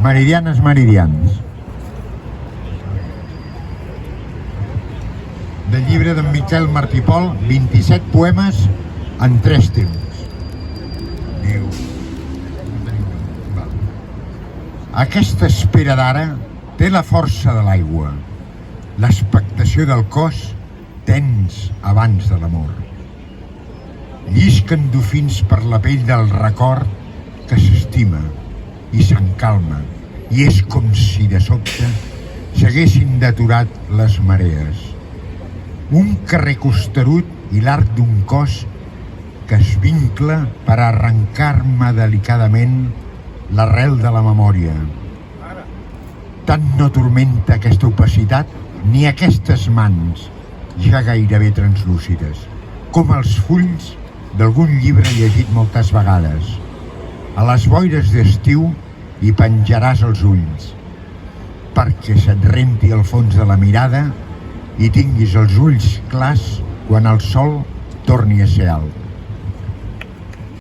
Meridianes, meridians. Del llibre d'en Miquel Martí Pol, 27 poemes en 3 temps. Diu... Aquesta espera d'ara té la força de l'aigua, l'expectació del cos tens abans de l'amor. Llisquen dofins per la pell del record que s'estima i s'encalma, i és com si de sobte s'haguessin deturat les marees. Un carrer costerut i l'arc d'un cos que es vincla per arrencar-me delicadament l'arrel de la memòria. Tant no turmenta aquesta opacitat ni aquestes mans, ja gairebé translúcides, com els fulls d'algun llibre llegit moltes vegades. A les boires d'estiu hi penjaràs els ulls, perquè se't renti el fons de la mirada i tinguis els ulls clars quan el sol torni a ser alt.